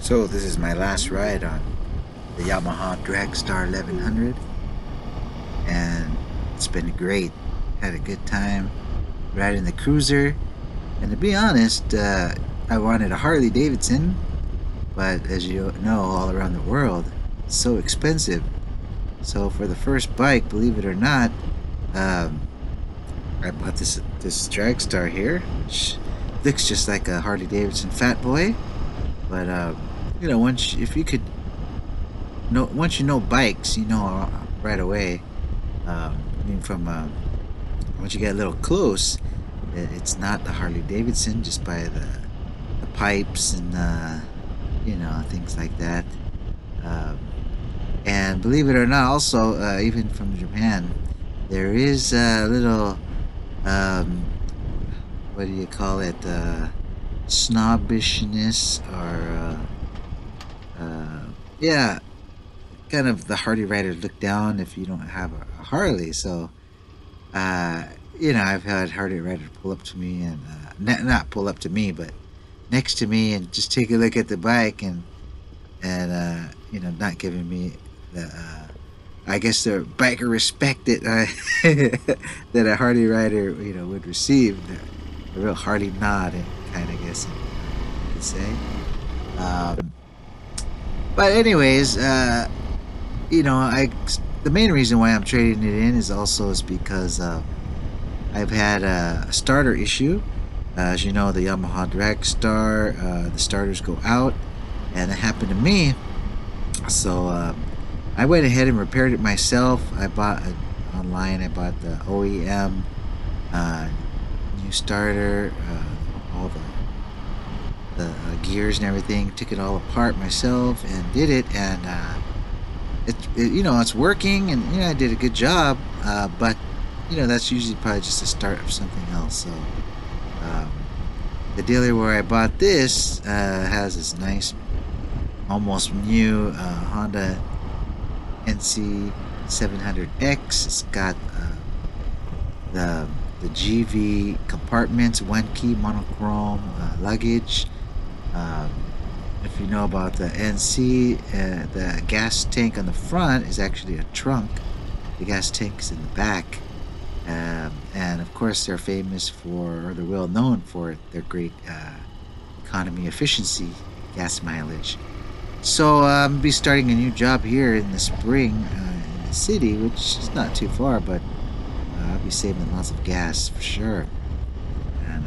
So this is my last ride on the Yamaha Dragstar 1100, and it's been great. Had a good time riding the cruiser, and to be honest, I wanted a Harley Davidson, but as you know, all around the world, it's so expensive. So for the first bike, believe it or not, um, I bought this Dragstar here, which looks just like a Harley Davidson Fat Boy, but if you could know, once you know bikes, you know right away. I mean, from once you get a little close, it's not the Harley Davidson just by the pipes and things like that. Um, and believe it or not, also even from Japan, there is a little what do you call it? Snobbishness or yeah, kind of the Harley riders look down if you don't have a Harley. So, uh, I've had Harley riders pull up to me and not pull up to me, but next to me and just take a look at the bike and not giving me the I guess the biker respect that that a Harley rider would receive. The real Harley nod, kind of guess you could say. Um, but anyways, I the main reason why I'm trading it in is because I've had a starter issue. As you know, the Yamaha Dragstar, the starters go out, and it happened to me. So I went ahead and repaired it myself. I bought it online. I bought the OEM new starter, all the gears and everything. Took it all apart myself and did it, and it's working, and I did a good job. But that's usually probably just the start of something else. So um, the dealer where I bought this has this nice, almost new Honda NC 700X. It's got the GV compartments, one key monochrome luggage. Um, if you know about the NC, the gas tank on the front is actually a trunk. The gas tank's in the back. And of course, they're famous for, or they're well known for, their great economy efficiency, gas mileage. So I'll be starting a new job here in the spring in the city, which is not too far, but I'll be saving lots of gas for sure. And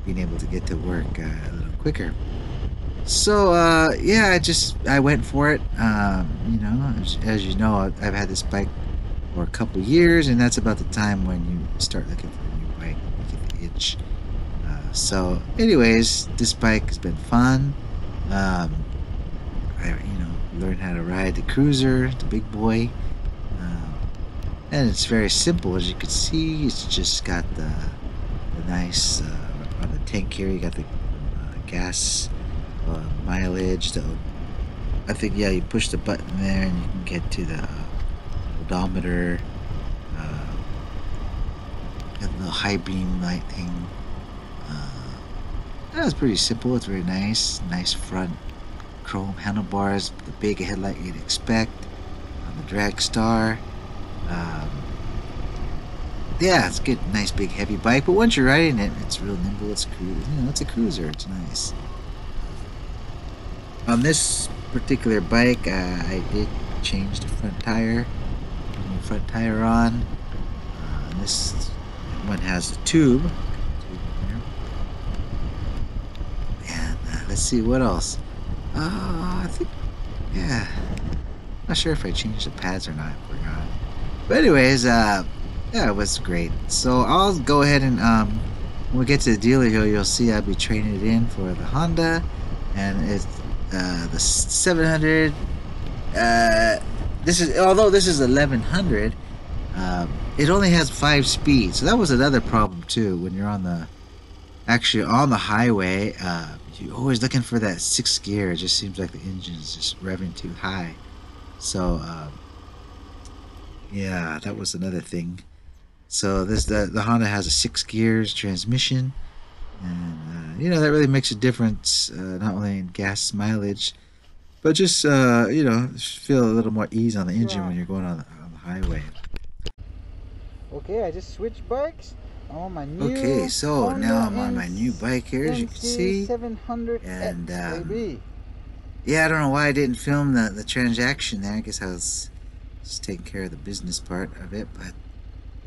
being able to get to work a little quicker. So yeah, I went for it. As you know, I've had this bike for a couple years, and that's about the time when you start looking for a new bike. You get the itch. So, anyways, this bike has been fun. I learned how to ride the cruiser, the big boy, and it's very simple. As you can see, it's just got the nice on the tank here. You got the gas mileage. I think, yeah, you push the button there and you can get to the odometer. Got the little high beam light thing. That's pretty simple. It's very nice. Nice front chrome handlebars, the big headlight you'd expect on the Dragstar. Yeah, it's good. Nice big heavy bike, but once you're riding it, it's real nimble. It's it's a cruiser. It's nice. On this particular bike, I did change the front tire. Put a new front tire on. And this one has a tube. And let's see what else. I think, yeah. Not sure if I changed the pads or not. I forgot. But anyways, yeah, it was great. So I'll go ahead and when we get to the dealer here, you'll see I'll be trading it in for the Honda, and it's the 700. Although this is 1100, it only has 5 speeds. So that was another problem too. When you're on the highway, you're always looking for that 6th gear. It just seems like the engine's just revving too high. So yeah, that was another thing. So the Honda has a 6 gears transmission, and you know, that really makes a difference, not only in gas mileage, but just, you know, just feel a little more ease on the engine when you're going on the highway. Okay, I just switched bikes. I'm on my Okay, new so now Honda I'm on my new bike here, as you can MC see. 700X, And, baby. yeah, I don't know why I didn't film the transaction there. I guess I was just taking care of the business part of it. But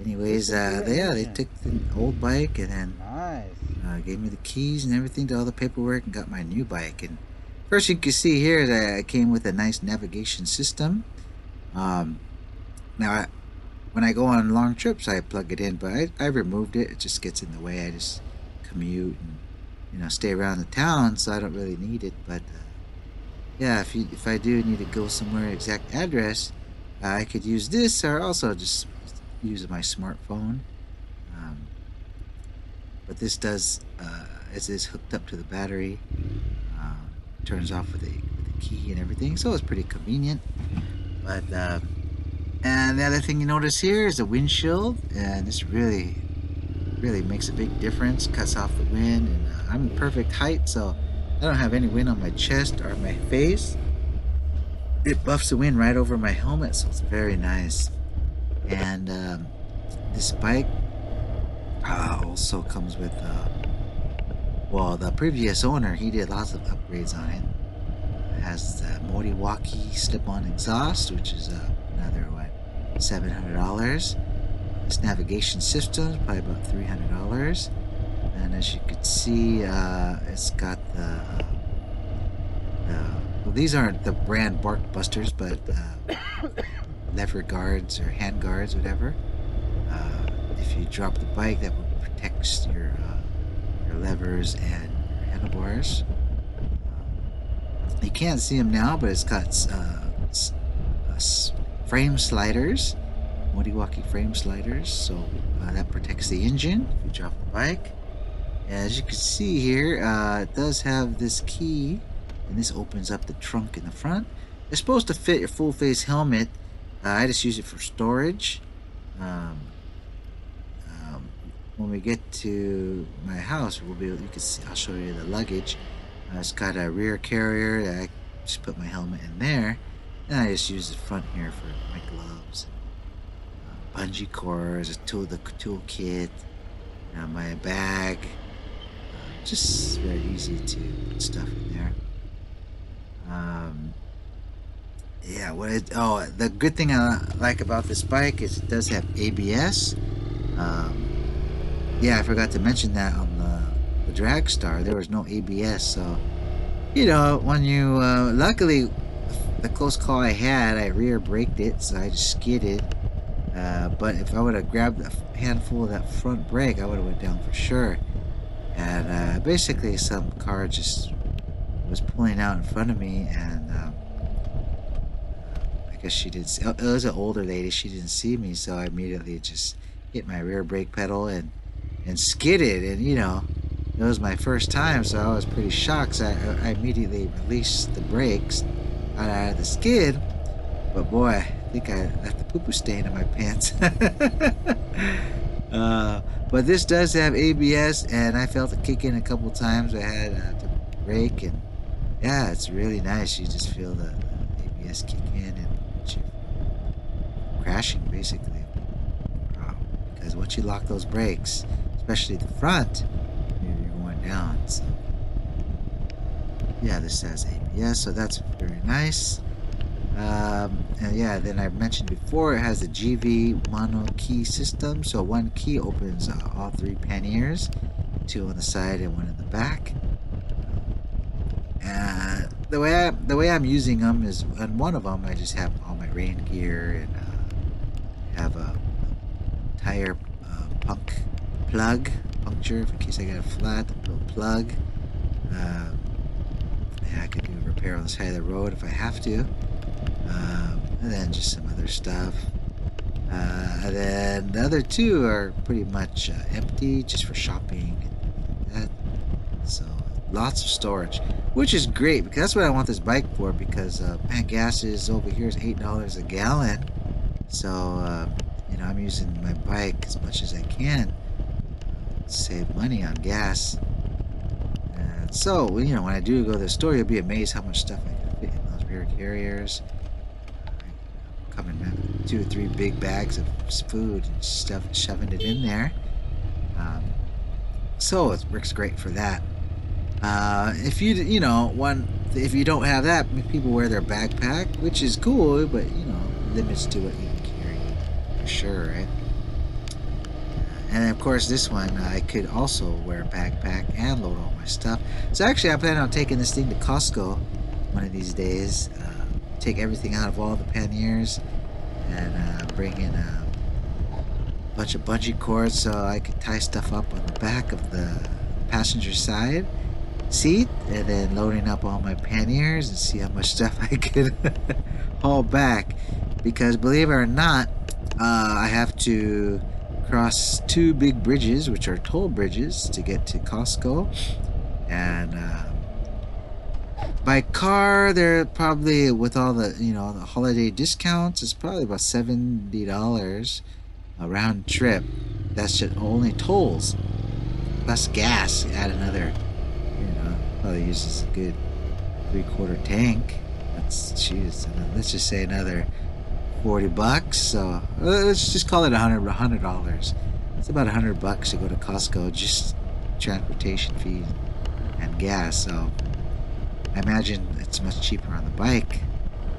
anyways, Listen to the yeah, they engine. took the old bike and then Nice. gave me the keys and everything to all the paperwork and got my new bike. And first you can see here that it came with a nice navigation system. Um, now, when I go on long trips, I plug it in, but I removed it. It just gets in the way. I just commute and, you know, stay around the town, so I don't really need it. But yeah, if I do need to go somewhere exact address, I could use this, or also just use my smartphone. Um, but this does, it is hooked up to the battery. Turns off with a key and everything, so it's pretty convenient. But and the other thing you notice here is the windshield, and this really makes a big difference. Cuts off the wind, and I'm the perfect height, so I don't have any wind on my chest or my face. It buffs the wind right over my helmet, so it's very nice. And this bike also comes with, well, the previous owner, he did lots of upgrades on it. It has the Moriwaki slip-on exhaust, which is another, what, $700. This navigation system is probably about $300. And as you can see, it's got well, these aren't the brand Bark Busters, but lever guards or hand guards, whatever. If you drop the bike, that will protect your levers and your handlebars. You can't see them now, but it's got frame sliders, Moriwaki frame sliders, so that protects the engine if you drop the bike. As you can see here, it does have this key, and this opens up the trunk in the front. It's supposed to fit your full face helmet. I just use it for storage. Um, when we get to my house, we'll be able, you can see, I'll show you the luggage. It's got a rear carrier that I just put my helmet in there, and I just use the front here for my gloves, bungee cords, the tool kit, my bag. Just very easy to put stuff in there. Yeah, the good thing I like about this bike is it does have ABS. Yeah, I forgot to mention that on the Dragstar, there was no ABS. So, you know, when you, luckily, the close call I had, I rear braked it, so I just skidded. But if I would have grabbed a handful of that front brake, I would have went down for sure. And basically, some car just was pulling out in front of me, and I guess she didn't see. It was an older lady. She didn't see me, so I immediately just hit my rear brake pedal and skidded. And you know, it was my first time, so I was pretty shocked. So I immediately released the brakes out of the skid. But boy, I think I left the poo-poo stain in my pants. But this does have ABS, and I felt it kick in a couple times. I had to brake, and yeah, it's really nice. You just feel the ABS kick in and prevent you from crashing, basically. Because once you lock those brakes, especially the front, you're going down. So yeah, this has ABS, so that's very nice. And yeah, then I mentioned before, it has a GV mono key system, so one key opens all three panniers, two on the side and one in the back. And the way I'm using them is, on one of them I just have all my rain gear, and have a tire puncture in case I get a flat, a little plug. Yeah, I could do a repair on the side of the road if I have to. And then just some other stuff. And then the other two are pretty much empty, just for shopping and that. So lots of storage, which is great, because that's what I want this bike for. Because man, gas is over here is $8 a gallon. So you know, I'm using my bike as much as I can to save money on gas. So, you know, when I do go to the store, you'll be amazed how much stuff I can fit in those rear carriers. Coming with 2 or 3 big bags of food and stuff, shoving it in there. So it works great for that. If you know, if you don't have that, people wear their backpack, which is cool, but you know, limits to what you can carry for sure, right? And of course, this one I could also wear a backpack and load all my stuff. So actually, I plan on taking this thing to Costco one of these days. Take everything out of all the panniers and bring in a bunch of bungee cords so I could tie stuff up on the back of the passenger side seat, and then loading up all my panniers and see how much stuff I could haul back. Because believe it or not, I have to cross 2 big bridges, which are toll bridges, to get to Costco. And by car, they're probably, with all the, you know, the holiday discounts, it's probably about $70 a round trip. That's just only tolls plus gas. Add another, you know, probably uses a good 3/4 tank. That's, jeez, let's just say another $40. So let's just call it $100. It's about $100 to go to Costco, just transportation fees and gas. So I imagine it's much cheaper on the bike.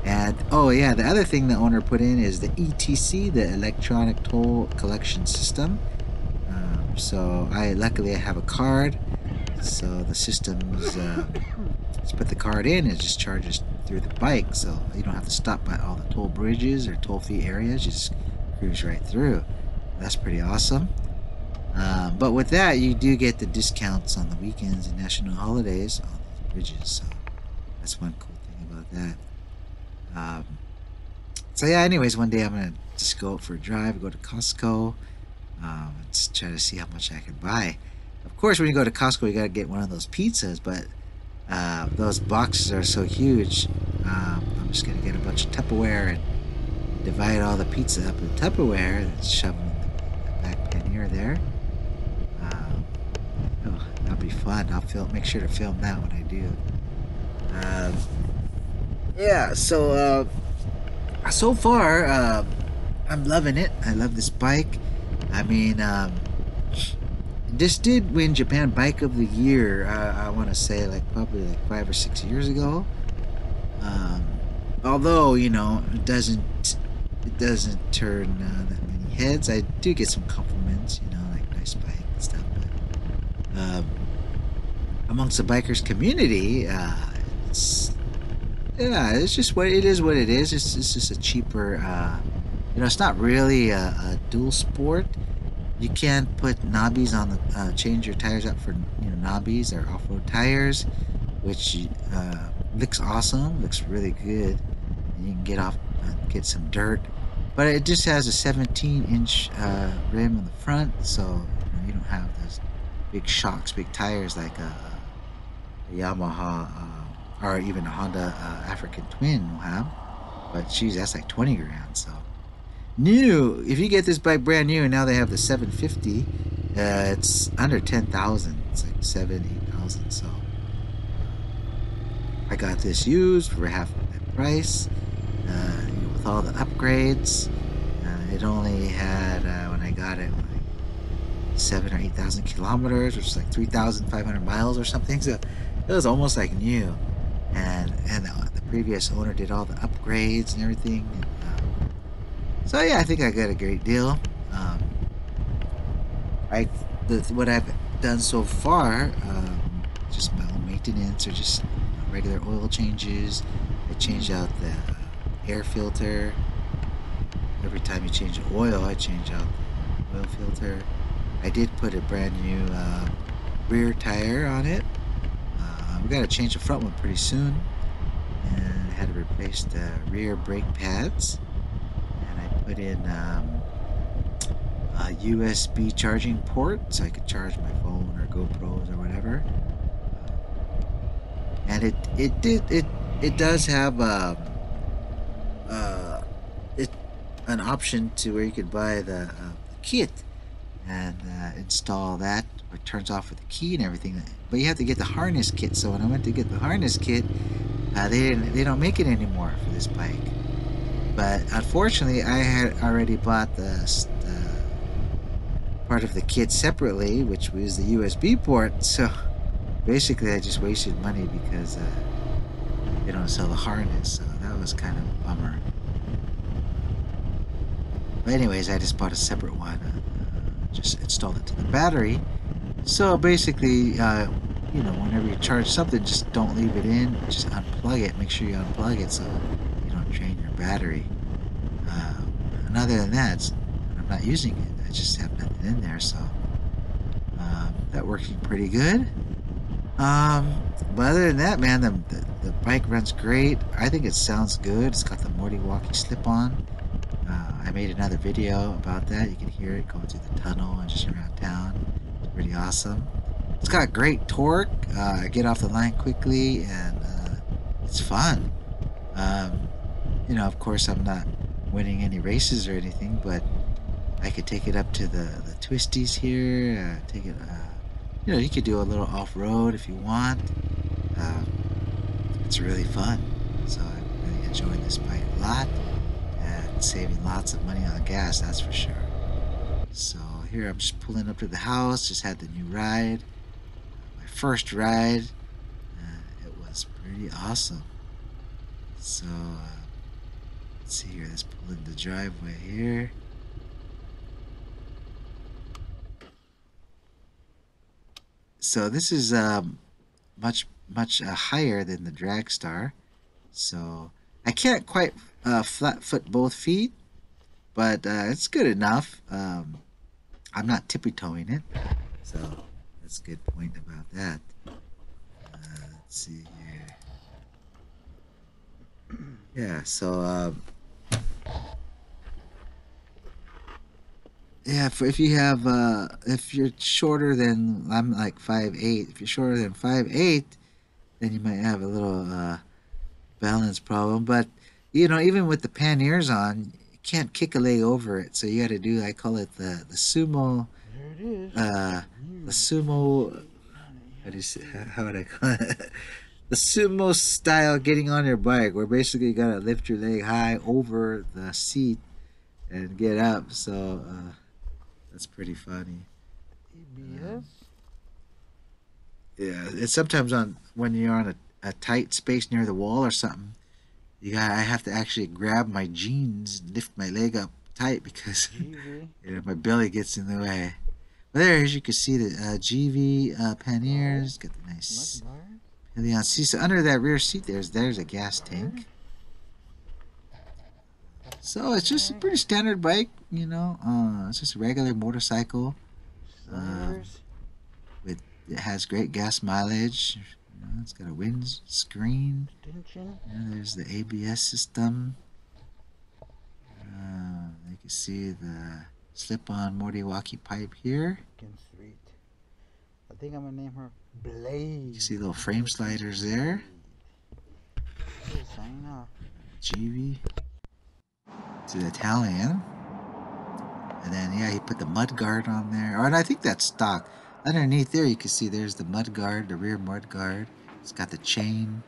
And oh yeah, the other thing the owner put in is the ETC, the electronic toll collection system. So luckily I have a card, so the system's just put the card in, it just charges through the bike, so you don't have to stop by all the toll bridges or toll fee areas. You just cruise right through. That's pretty awesome. But with that, you do get the discounts on the weekends and national holidays on those bridges, so that's one cool thing about that. So yeah, anyways, one day I'm gonna just go out for a drive, go to Costco, and try to see how much I can buy. Of course, when you go to Costco, you gotta get one of those pizzas, but those boxes are so huge. I'm just gonna get a bunch of Tupperware and divide all the pizza up in Tupperware and shove them in the back pannier there. Oh, that'll be fun. I'll make sure to film that when I do. Yeah, so far, I'm loving it. I love this bike. I mean, this did win Japan Bike of the Year. I want to say probably 5 or 6 years ago. Although, you know, it doesn't turn that many heads. I do get some compliments, you know, like nice bike and stuff. But amongst the bikers community, it's just what it is. What it is. It's just a cheaper. You know, it's not really a dual sport. You can't put knobbies on the change your tires out for, you know, knobbies or off-road tires, which looks awesome. Looks really good, and you can get some dirt. But it just has a 17-inch rim on the front, so you don't have those big shocks, big tires like a Yamaha or even a Honda African Twin will have. But geez, that's like 20 grand. So new, if you get this bike brand new, and now they have the 750, it's under 10,000. It's like 7,000-8,000. So I got this used for half that price. You know, with all the upgrades, it only had when I got it, like 7 or 8,000 kilometers, which is like 3,500 miles or something. So it was almost like new. And the previous owner did all the upgrades and everything. And, so yeah, I think I got a great deal. What I've done so far, just my own maintenance, or just regular oil changes. I change out the air filter. Every time you change the oil, I change out the oil filter. I did put a brand new rear tire on it. We got to change the front one pretty soon, and I had to replace the rear brake pads, and I put in a USB charging port so I could charge my phone or GoPros or whatever. And it does have an option to where you could buy the kit and install that. It turns off with the key and everything. But you have to get the harness kit. So when I went to get the harness kit, they don't make it anymore for this bike. But unfortunately, I had already bought the part of the kit separately, which was the USB port. So basically, I just wasted money because they don't sell the harness. So that was kind of a bummer. But anyways, I just bought a separate one. Just installed it to the battery. So basically, whenever you charge something, just don't leave it in. Just unplug it. Make sure you unplug it so you don't drain your battery. And other than that, I'm not using it. I just have nothing in there, so that working pretty good. But other than that, man, the bike runs great. I think it sounds good. It's got the Morty Walkie slip-on. I made another video about that. You can hear it going through the tunnel and just around town. It's pretty awesome. It's got great torque. I get off the line quickly, and it's fun. Of course, I'm not winning any races or anything, but I could take it up to the twisties here. Take it. You could do a little off-road if you want. Uh, it's really fun. So I'm really enjoying this bike a lot. Saving lots of money on gas, that's for sure. So here I'm just pulling up to the house. Just had the new ride, my first ride. It was pretty awesome. So let's see here. Let's pull in the driveway here. So this is much higher than the Dragstar. So I can't quite flat foot both feet, but it's good enough. I'm not tippy-toeing it, so that's a good point about that. Let's see here. Yeah, so yeah, if you're shorter than, I'm like 5'8". If you're shorter than 5'8", then you might have a little balance problem. But even with the panniers on, you can't kick a leg over it. So you got to do, I call it the sumo. There it is. The sumo. How do you say? How would I call it? The sumo style getting on your bike, where basically you gotta lift your leg high over the seat and get up. So that's pretty funny. ABS. Yeah, it's sometimes when you're on a tight space near the wall or something. I have to actually grab my jeans, lift my leg up tight because my belly gets in the way. But there, as you can see, the GV panniers, got the nice Helion seat. So under that rear seat, there's a gas tank. So it's just a pretty standard bike, it's just a regular motorcycle. It has great gas mileage. It's got a windscreen. There's the ABS system. You can see the slip-on Morty Walkie pipe here. Sweet. I think I'm gonna name her Blade. You see little frame sliders there. Sign off. GV. It's an Italian. And then he put the mud guard on there. And I think that's stock. Underneath there, you can see there's the mud guard, the rear mud guard. It's got the chain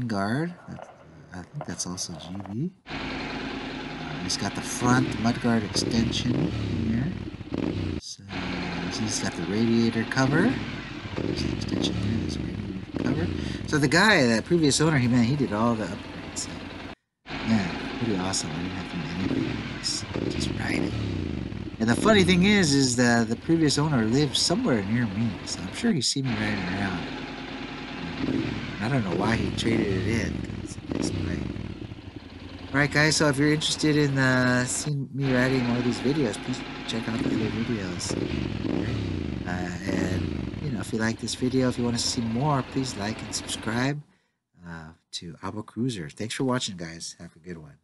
guard. I think that's also GB. He's got the front mud guard extension here. So he's got the radiator cover. There's the extension there. There's the radiator cover. So the guy, that previous owner, he did all the upgrades. So, man, pretty awesome. I didn't have to do anything. Just ride it. And the funny thing is the previous owner lived somewhere near me, so I'm sure he's seen me riding around. I don't know why he traded it in, because it's nice. Alright guys, so if you're interested in seeing me riding one of these videos, please check out the other videos. And if you like this video, if you want to see more, please like and subscribe to Abo Cruiser. Thanks for watching, guys. Have a good one.